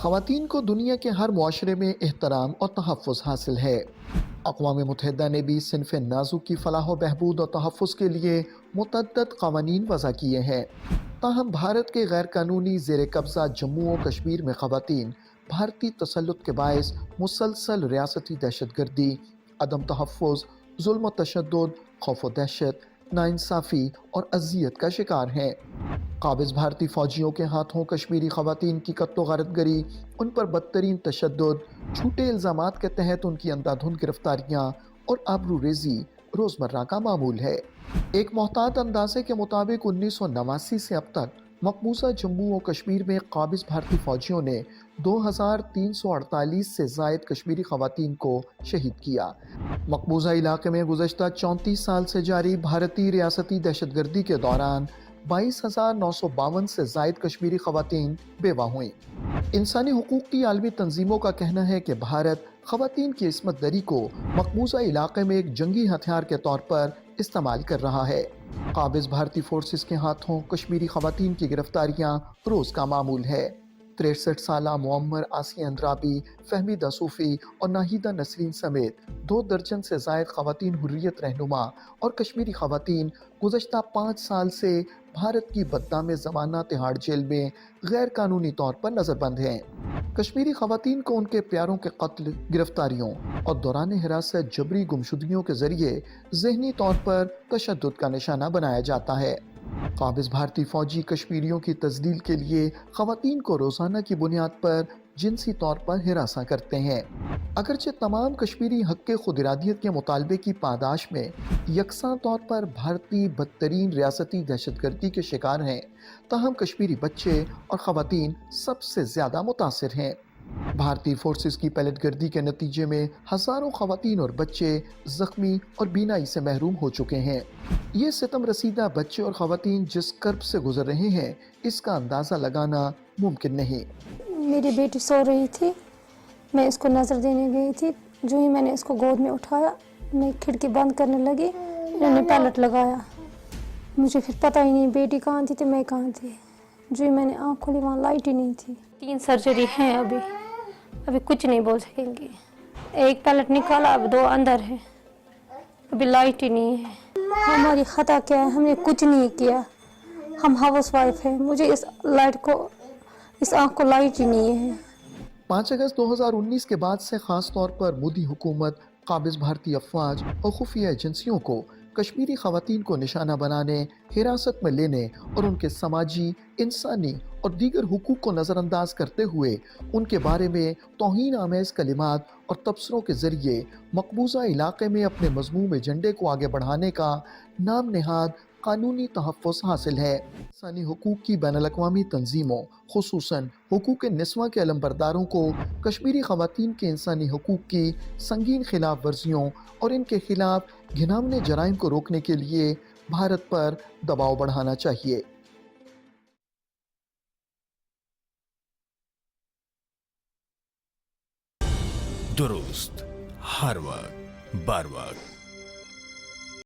ख़वातीन को दुनिया के हर मुआशरे में एहतराम और तहफ़्फ़ुज़ हासिल है। अक़वाम मुत्तहिदा ने भी सिन्फ़ नाज़ुक की फ़लाह व बहबूद और तहफ़्फ़ुज़ के लिए मुतअद्दिद क़वानीन वज़ा किए हैं। ताहम भारत के गैर कानूनी ज़ेर कब्ज़ा जम्मू और कश्मीर में ख़वातीन भारतीय तसल्लुत के बायस मुसलसल रियासती दहशतगर्दी, अदम तहफ़्फ़ुज़, ज़ुल्म व तशद्दुद, खौफ व दहशत, नाइंसाफ़ी और अज़ियत का शिकार हैं। काबिज़ भारतीय फ़ौजियों के हाथों कश्मीरी ख़वातीन की कत्लो गारतगरी, उन पर बदतरीन तशद्दुद, झूठे इल्ज़ामात के तहत उनकी अंधाधुंध गिरफ्तारियाँ और आबरूरेज़ी रोज़मर्रा का मामूल है। एक मोहतात अंदाज़े के मुताबिक 1989 से अब तक मकबूजा जम्मू और कश्मीर में काबिज़ भारतीय फ़ौजियों ने 2348 से ज़ायद कश्मीरी ख़वातीन को शहीद किया। मकबूजा इलाके में गुज़श्ता 34 साल से जारी भारतीय रियासती दहशतगर्दी के दौरान 22,952 से ज़ायद कश्मीरी ख़वातीन बेवा हुई। इंसानी हुकूक की आलमी तंजीमों का कहना है कि भारत ख़वातीन की इस्मत दरी को मकबूजा इलाके में एक जंगी हथियार के तौर पर इस्तेमाल कर रहा है। काबिज़ भारतीय फोर्सेस के हाथों कश्मीरी ख़वातीन की गिरफ्तारियाँ रोज़ का मामूल है। 63 साला मुअम्मर आसिया अंद्राबी, फहमीदा सूफ़ी और नाहिदा नसरीन समेत 2 दर्जन से ज़ायद ख़वातीन हुर्रियत रहनुमा और कश्मीरी ख़वातीन गुज़श्ता 5 साल से भारत की बदनाम ज़माना तिहाड़ जेल में गैर कानूनी तौर पर नज़रबंद हैं। कश्मीरी ख़वातीन को उनके प्यारों के कत्ल, गिरफ्तारियों और दौरान हिरासत जबरी गुमशुदगियों के ज़रिए ज़हनी तौर पर तशद्दुद का निशाना बनाया जाता है। काबिज़ भारतीय फ़ौजी कश्मीरियों की तस्दील के लिए ख़वातीन को रोज़ाना की बुनियाद पर जिनसी तौर पर हिरासा करते हैं। अगरचे तमाम कश्मीरी हक़ खुद इरादियत के मुतालबे की पादाश में यकसा तौर पर भारतीय बदतरीन रियासती दहशतगर्दी के शिकार हैं, ताहम कश्मीरी बच्चे और ख़वातीन सबसे ज़्यादा मुतासिर हैं। भारतीय फोर्सेस की पलटगर्दी के नतीजे में हज़ारों ख़वातीन और बच्चे ज़ख्मी और बीनाई से महरूम हो चुके हैं। ये सितम रसीदा बच्चे और ख़वातीन जिस कर्ब से गुजर रहे हैं, इसका अंदाज़ा लगाना मुमकिन नहीं। मेरी बेटी सो रही थी, मैं इसको नज़र देने गई थी। जो ही मैंने इसको गोद में उठाया, मैं खिड़की बंद करने लगी, इन्होंने पैलेट लगाया। मुझे फिर पता ही नहीं बेटी कहाँ थी तो मैं कहाँ थी। जो ही मैंने आँख खोली, वहाँ लाइट ही नहीं थी। 3 सर्जरी हैं अभी कुछ नहीं बोल सकेंगी। एक पैलेट निकाला, अब 2 अंदर है, अभी लाइट ही नहीं है। हमारी खता क्या है, हमने कुछ नहीं किया, हम हाउस वाइफ है। मुझे इस आँख को लाइट ही नहीं है। 5 अगस्त 2019 के बाद से ख़ास तौर पर मोदी हुकूमत काबिज़ भारतीय अफ़वाज और खुफिया एजेंसियों को कश्मीरी ख़वातीन को निशाना बनाने, हिरासत में लेने और उनके समाजी, इंसानी और दीगर हुकूक को नज़रअंदाज करते हुए उनके बारे में तौहीन आमेज़ कलिमात और तबसरों के ज़रिए मकबूजा इलाके में अपने मज़मूम एजेंडे को आगे बढ़ाने का नाम नहाद कानूनी तहफ़्फ़ुज़ हासिल है। इंसानी हुकूक की बैनुल-अक़वामी तंजीमों, खुसूसन हुकूक निस्वां के अलमबरदारों को कश्मीरी ख़वातीन के इंसानी हुकूक की संगीन खिलाफ वर्जियों और इनके खिलाफ घिनौने जराइम को रोकने के लिए भारत पर दबाव बढ़ाना चाहिए। दुरुस्त हर वक्त बर वक्त।